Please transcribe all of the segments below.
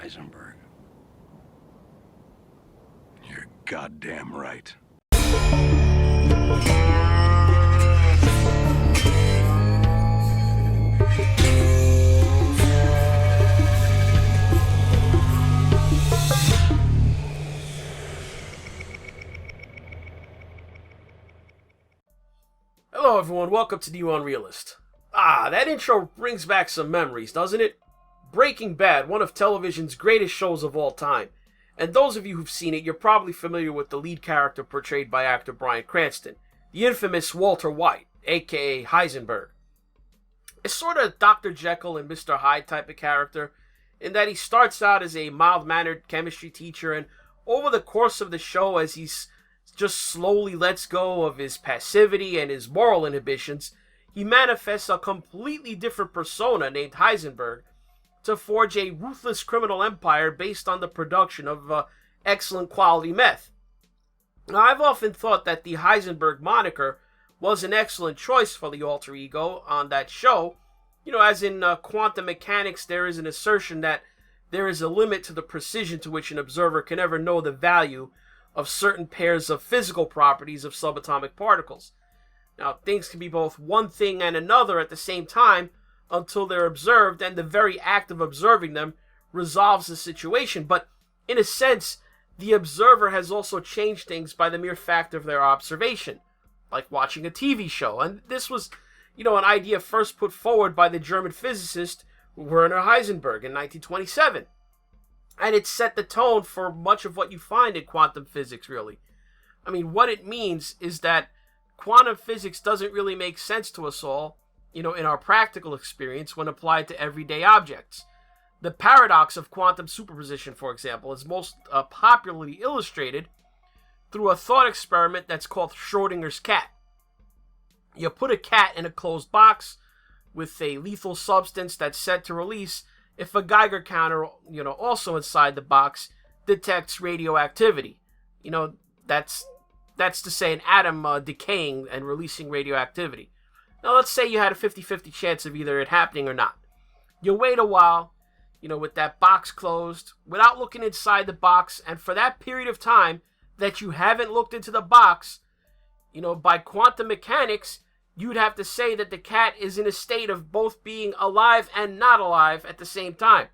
Heisenberg. You're goddamn right. Hello everyone, welcome to NeoUnrealist. That intro brings back some memories, doesn't it? Breaking Bad, one of television's greatest shows of all time. And those of you who've seen it, you're probably familiar with the lead character portrayed by actor Bryan Cranston, the infamous Walter White, aka Heisenberg. It's sort of Dr. Jekyll and Mr. Hyde type of character, in that he starts out as a mild-mannered chemistry teacher, and over the course of the show, as he's just slowly lets go of his passivity and his moral inhibitions, he manifests a completely different persona named Heisenberg to forge a ruthless criminal empire based on the production of excellent quality meth. Now, I've often thought that the Heisenberg moniker was an excellent choice for the alter ego on that show. You know, as in quantum mechanics, there is an assertion that there is a limit to the precision to which an observer can ever know the value of certain pairs of physical properties of subatomic particles. Now, things can be both one thing and another at the same time until they're observed, and the very act of observing them resolves the situation. But in a sense, the observer has also changed things by the mere fact of their observation, like watching a TV show. And this was, an idea first put forward by the German physicist Werner Heisenberg in 1927. And it set the tone for much of what you find in quantum physics, really. I mean, what it means is that quantum physics doesn't really make sense to us all, in our practical experience when applied to everyday objects. The paradox of quantum superposition, for example, is most popularly illustrated through a thought experiment that's called Schrodinger's cat. You put a cat in a closed box with a lethal substance that's set to release if a Geiger counter, also inside the box, detects radioactivity. That's to say an atom decaying and releasing radioactivity. Now, let's say you had a 50-50 chance of either it happening or not. You wait a while, with that box closed, without looking inside the box, and for that period of time that you haven't looked into the box, by quantum mechanics, you'd have to say that the cat is in a state of both being alive and not alive at the same time.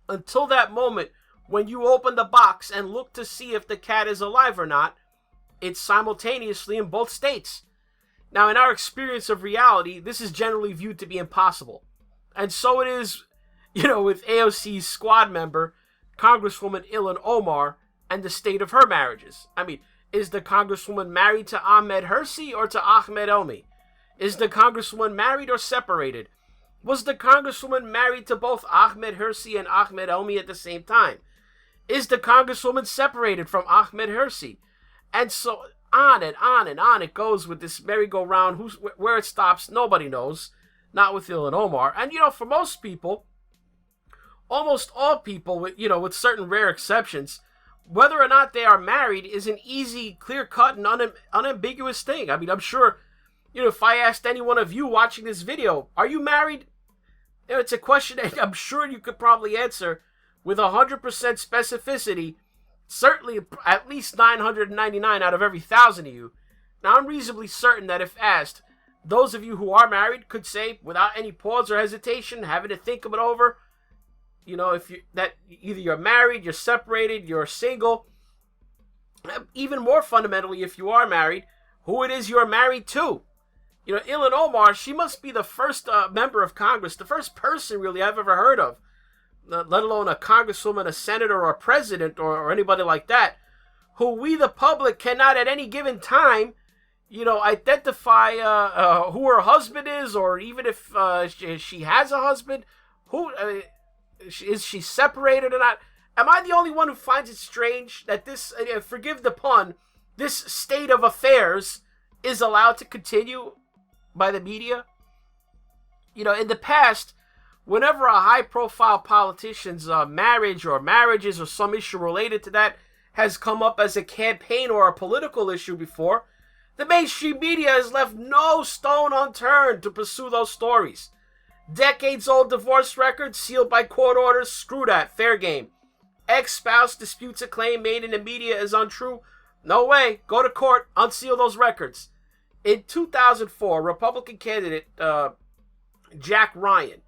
Until that moment, when you open the box and look to see if the cat is alive or not, it's simultaneously in both states. Now, in our experience of reality, this is generally viewed to be impossible. And so it is, with AOC's squad member, Congresswoman Ilhan Omar, and the state of her marriages. I mean, is the Congresswoman married to Ahmed Hersi or to Ahmed Elmi? Is the Congresswoman married or separated? Was the Congresswoman married to both Ahmed Hersi and Ahmed Elmi at the same time? Is the Congresswoman separated from Ahmed Hersi? And so on and on and on it goes with this merry-go-round. Where it stops, nobody knows. Not with Ilhan Omar. And, for most people, almost all people, with certain rare exceptions, whether or not they are married is an easy, clear-cut, and unambiguous thing. I mean, I'm sure, if I asked any one of you watching this video, are you married? It's a question that I'm sure you could probably answer with 100% specificity. Certainly at least 999 out of every 1,000 of you. Now, I'm reasonably certain that if asked, those of you who are married could say, without any pause or hesitation, having to think of it over, if either you're married, you're separated, you're single. Even more fundamentally, if you are married, who it is you're married to. Ilhan Omar, she must be the first member of Congress, the first person really I've ever heard of, let alone a congresswoman, a senator, or a president, or anybody like that, who we, the public, cannot at any given time, identify who her husband is, or even if she has a husband, is she separated or not? Am I the only one who finds it strange that this, forgive the pun, this state of affairs is allowed to continue by the media? In the past, whenever a high-profile politician's marriage or marriages or some issue related to that has come up as a campaign or a political issue before, the mainstream media has left no stone unturned to pursue those stories. Decades-old divorce record sealed by court orders. Screw that. Fair game. Ex-spouse disputes a claim made in the media as untrue. No way. Go to court. Unseal those records. In 2004, Republican candidate Jack Ryan,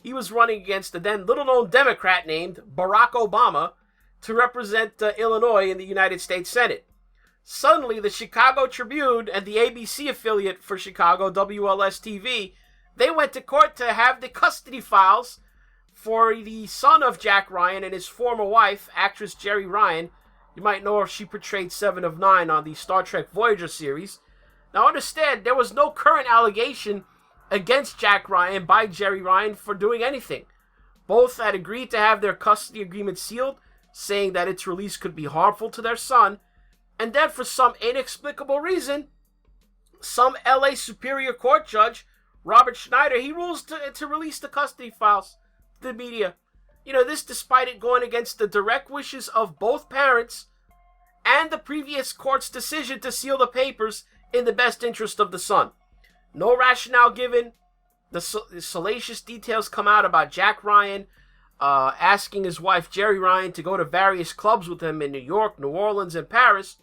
he was running against the then little-known Democrat named Barack Obama to represent Illinois in the United States Senate. Suddenly, the Chicago Tribune and the ABC affiliate for Chicago, WLS-TV, they went to court to have the custody files for the son of Jack Ryan and his former wife, actress Jeri Ryan. You might know her, she portrayed Seven of Nine on the Star Trek Voyager series. Now understand, there was no current allegation against Jack Ryan by Jeri Ryan for doing anything. Both had agreed to have their custody agreement sealed, saying that its release could be harmful to their son. And then for some inexplicable reason, some LA Superior Court judge, Robert Schneider, he rules to release the custody files to the media. You know, this despite it going against the direct wishes of both parents and the previous court's decision to seal the papers in the best interest of the son. No rationale given. The salacious details come out about Jack Ryan asking his wife Jeri Ryan to go to various clubs with him in New York, New Orleans, and Paris.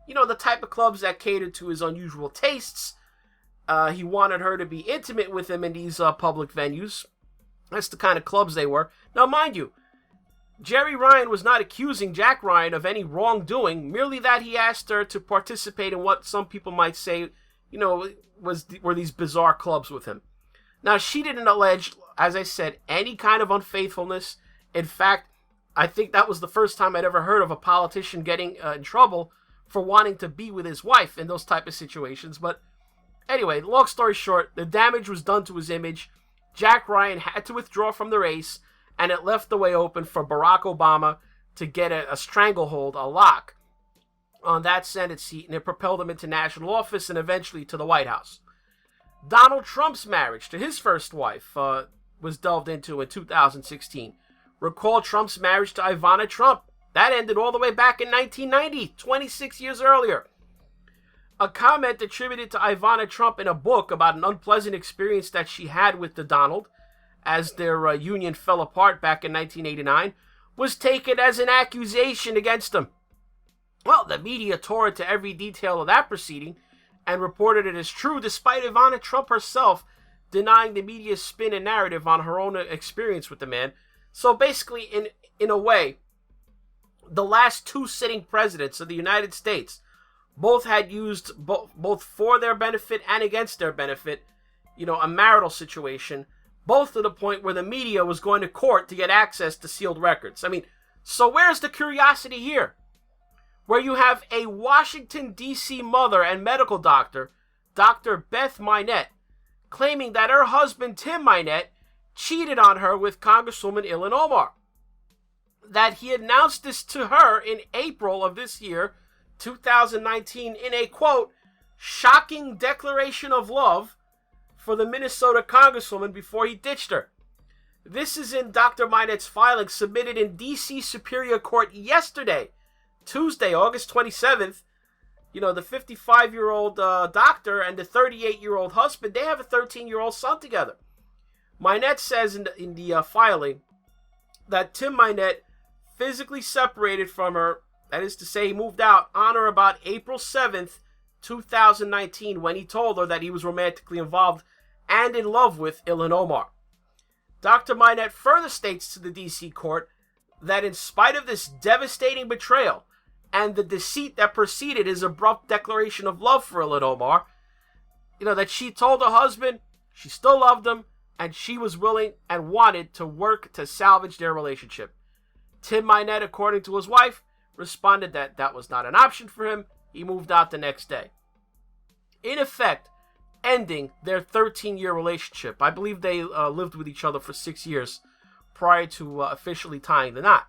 You know, the type of clubs that catered to his unusual tastes. He wanted her to be intimate with him in these public venues. That's the kind of clubs they were. Now, mind you, Jeri Ryan was not accusing Jack Ryan of any wrongdoing, merely that he asked her to participate in what some people might say, you know, were these bizarre clubs with him. Now, she didn't allege, as I said, any kind of unfaithfulness. In fact, I think that was the first time I'd ever heard of a politician getting in trouble for wanting to be with his wife in those type of situations. But anyway, long story short, the damage was done to his image. Jack Ryan had to withdraw from the race, and it left the way open for Barack Obama to get a stranglehold, a lock, on that Senate seat, and it propelled him into national office and eventually to the White House. Donald Trump's marriage to his first wife was delved into in 2016. Recall Trump's marriage to Ivana Trump. That ended all the way back in 1990, 26 years earlier. A comment attributed to Ivana Trump in a book about an unpleasant experience that she had with the Donald as their union fell apart back in 1989 was taken as an accusation against him. Well, the media tore into every detail of that proceeding and reported it as true, despite Ivana Trump herself denying the media's spin and narrative on her own experience with the man. So basically, in a way, the last two sitting presidents of the United States both had used, both for their benefit and against their benefit, you know, a marital situation, both to the point where the media was going to court to get access to sealed records. I mean, so where's the curiosity here? Where you have a Washington, D.C. mother and medical doctor, Dr. Beth Mynett, claiming that her husband, Tim Mynett, cheated on her with Congresswoman Ilhan Omar. That he announced this to her in April of this year, 2019, in a, quote, shocking declaration of love for the Minnestota Congresswoman before he ditched her. This is in Dr. Mynett's filing submitted in D.C. Superior Court yesterday, Tuesday, August 27th. You know, the 55-year-old doctor and the 38-year-old husband, they have a 13-year-old son together. Mynett says in the filing that Tim Mynett physically separated from her, that is to say, he moved out on or about April 7th, 2019, when he told her that he was romantically involved and in love with Ilhan Omar. Dr. Mynett further states to the D.C. court that in spite of this devastating betrayal and the deceit that preceded his abrupt declaration of love for Ilhan Omar, you know, that she told her husband she still loved him and she was willing and wanted to work to salvage their relationship. Tim Mynett, according to his wife, responded that that was not an option for him. He moved out the next day. In effect, ending their 13-year relationship. I believe they lived with each other for 6 years prior to officially tying the knot.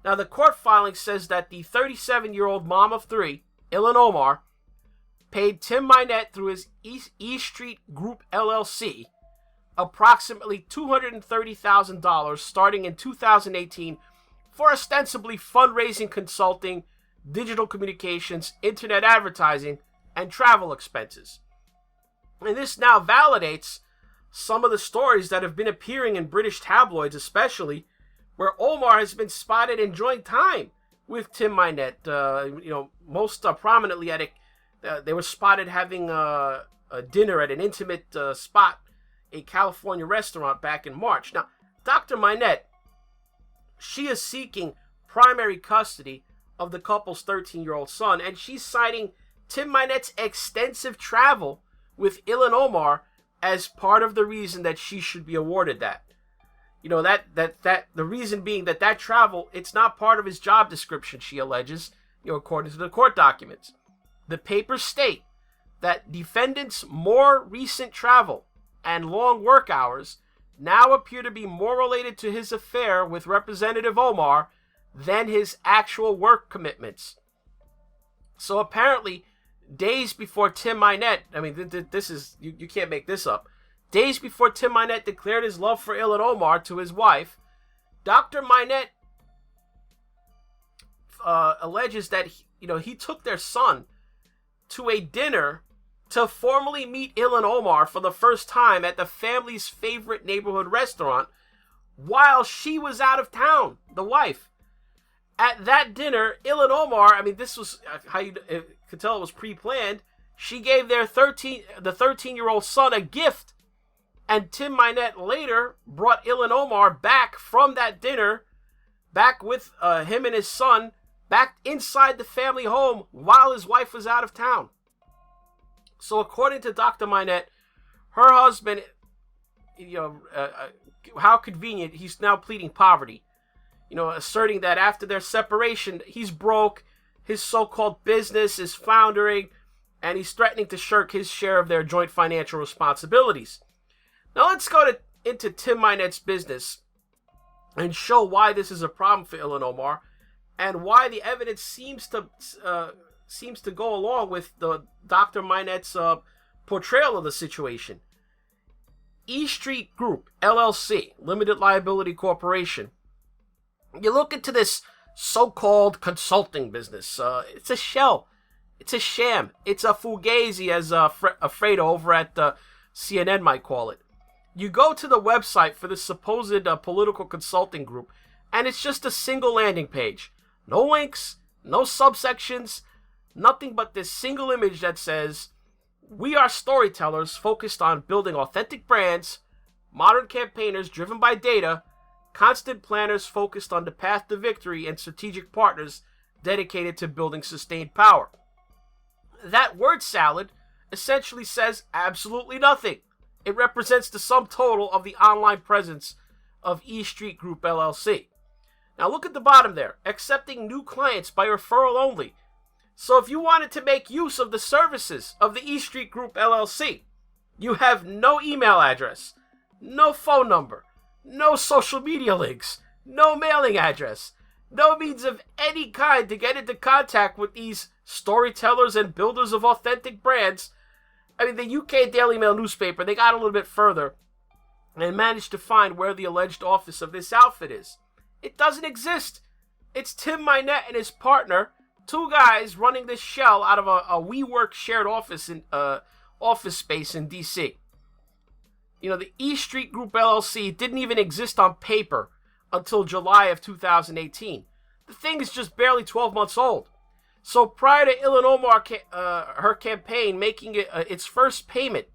Now, the court filing says that the 37-year-old mom of three, Ilhan Omar, paid Tim Mynett through his E Street Group LLC approximately $230,000 starting in 2018 for ostensibly fundraising, consulting, digital communications, internet advertising, and travel expenses. And this now validates some of the stories that have been appearing in British tabloids, especially, where Omar has been spotted enjoying time with Tim Mynett. Most prominently they were spotted having a dinner at an intimate spot, a California restaurant, back in March. Now, Dr. Mynett, she is seeking primary custody of the couple's 13-year-old son, and she's citing Tim Mynett's extensive travel with Ilhan Omar as part of the reason that she should be awarded that. The reason being that travel, it's not part of his job description, she alleges, according to the court documents. The papers state that defendants' more recent travel and long work hours now appear to be more related to his affair with Representative Omar than his actual work commitments. So apparently, days before Tim Mynett, this is, you can't make this up. Days before Tim Mynett declared his love for Ilhan Omar to his wife, Dr. Mynett alleges that he took their son to a dinner to formally meet Ilhan Omar for the first time at the family's favorite neighborhood restaurant while she was out of town, the wife. At that dinner, Ilhan Omar, this was how you could tell it was pre-planned. She gave the 13-year-old son a gift, and Tim Mynett later brought Ilhan Omar back from that dinner, back with him and his son, back inside the family home while his wife was out of town. So according to Dr. Mynett, her husband, how convenient, he's now pleading poverty. Asserting that after their separation, he's broke, his so-called business is floundering, and he's threatening to shirk his share of their joint financial responsibilities. Now let's go into Tim Mynett's business and show why this is a problem for Ilhan Omar, and why the evidence seems to go along with the Dr. Mynett's portrayal of the situation. E Street Group, LLC, Limited Liability Corporation. You look into this so-called consulting business. It's a shell. It's a sham. It's a fugazi, as Fredo over at CNN might call it. You go to the website for this supposed political consulting group, and it's just a single landing page. No links, no subsections, nothing but this single image that says, "We are storytellers focused on building authentic brands, modern campaigners driven by data, constant planners focused on the path to victory, and strategic partners dedicated to building sustained power." That word salad essentially says absolutely nothing. It represents the sum total of the online presence of E Street Group LLC. Now look at the bottom there, accepting new clients by referral only. So if you wanted to make use of the services of the E Street Group LLC, you have no email address, no phone number, no social media links, no mailing address, no means of any kind to get into contact with these storytellers and builders of authentic brands. The UK Daily Mail newspaper, they got a little bit further and managed to find where the alleged office of this outfit is. It doesn't exist. It's Tim Mynett and his partner, two guys running this shell out of a WeWork shared office space in DC. The E Street Group LLC didn't even exist on paper until July of 2018. The thing is just barely 12 months old. So prior to Ilhan Omar, her campaign making its first payment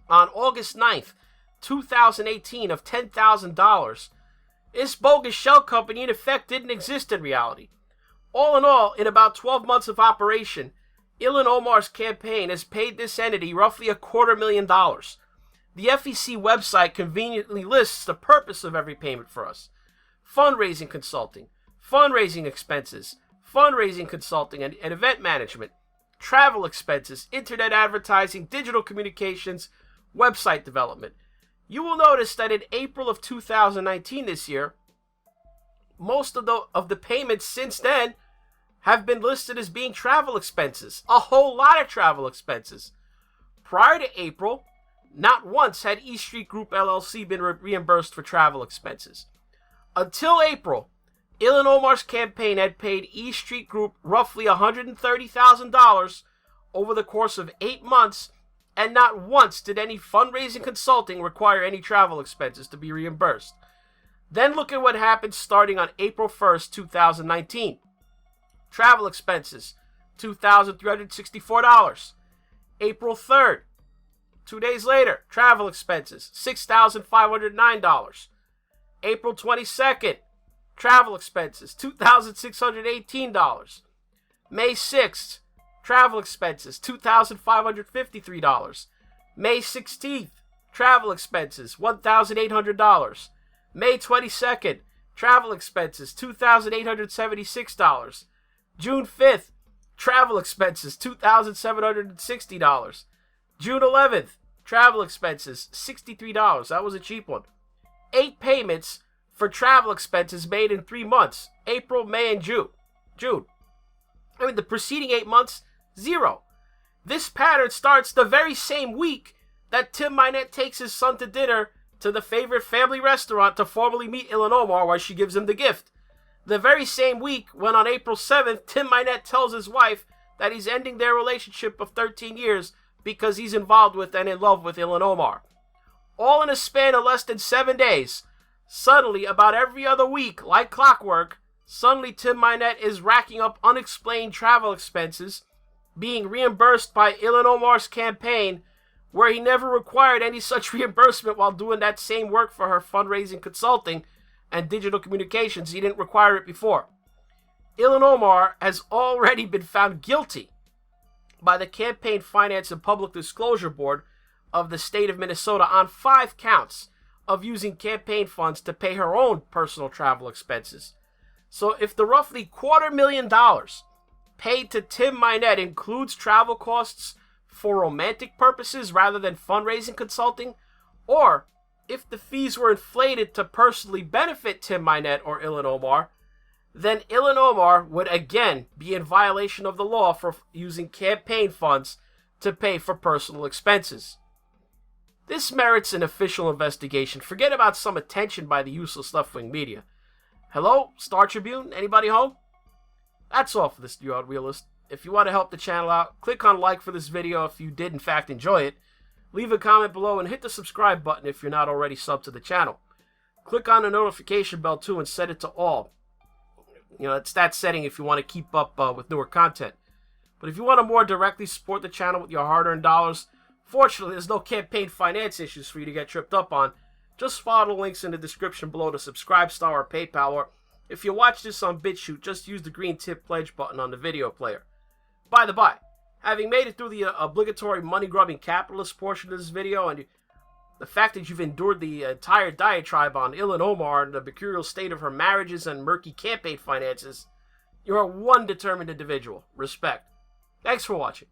on August 9th, 2018 of $10,000, this bogus shell company in effect didn't exist in reality. All in all, in about 12 months of operation, Ilhan Omar's campaign has paid this entity roughly $250,000. The FEC website conveniently lists the purpose of every payment for us: fundraising consulting, fundraising expenses, fundraising consulting and event management, travel expenses, internet advertising, digital communications, website development. You will notice that in April of 2019 this year, most of the payments since then have been listed as being travel expenses. A whole lot of travel expenses. Prior to April, not once had E Street Group LLC been reimbursed for travel expenses. Until April, Ilhan Omar's campaign had paid E Street Group roughly $130,000 over the course of 8 months and not once did any fundraising consulting require any travel expenses to be reimbursed. Then look at what happened starting on April 1st, 2019. Travel expenses, $2,364. April 3rd, 2 days later, travel expenses, $6,509. April 22nd, travel expenses, $2,618. May 6th, travel expenses, $2,553. May 16th, travel expenses, $1,800. May 22nd, travel expenses, $2,876. June 5th, travel expenses, $2,760. June 11th, travel expenses, $63. That was a cheap one. 8 payments for travel expenses made in 3 months, April, May, and June. I mean, the preceding 8 months, 0. This pattern starts the very same week that Tim Mynett takes his son to dinner to the favorite family restaurant to formally meet Ilhan Omar while she gives him the gift. The very same week when on April 7th, Tim Mynett tells his wife that he's ending their relationship of 13 years because he's involved with and in love with Ilhan Omar. All in a span of less than 7 days. Suddenly, about every other week, like clockwork, suddenly Tim Mynett is racking up unexplained travel expenses, being reimbursed by Ilhan Omar's campaign, where he never required any such reimbursement while doing that same work for her fundraising consulting and digital communications. He didn't require it before. Ilhan Omar has already been found guilty by the Campaign Finance and Public Disclosure Board of the state of Minnestota on 5 counts of using campaign funds to pay her own personal travel expenses. So if the roughly $250,000 paid to Tim Mynett includes travel costs for romantic purposes rather than fundraising consulting, or if the fees were inflated to personally benefit Tim Mynett or Ilhan Omar, then Ilhan Omar would again be in violation of the law for using campaign funds to pay for personal expenses. This merits an official investigation. Forget about some attention by the useless left-wing media. Hello, Star Tribune? Anybody home? That's all for this NeoUnrealist. If you want to help the channel out, click on like for this video if you did in fact enjoy it. Leave a comment below and hit the subscribe button if you're not already subbed to the channel. Click on the notification bell too and set it to all. You know, it's that setting if you want to keep up with newer content. But if you want to more directly support the channel with your hard-earned dollars, fortunately there's no campaign finance issues for you to get tripped up on. Just follow the links in the description below to Subscribe Star or PayPal, or if you watch this on BitChute, just use the green tip pledge button on the video player. By the by, having made it through the obligatory money-grubbing capitalist portion of this video, and the fact that you've endured the entire diatribe on Ilhan Omar and the mercurial state of her marriages and murky campaign finances, you're one determined individual. Respect. Thanks for watching.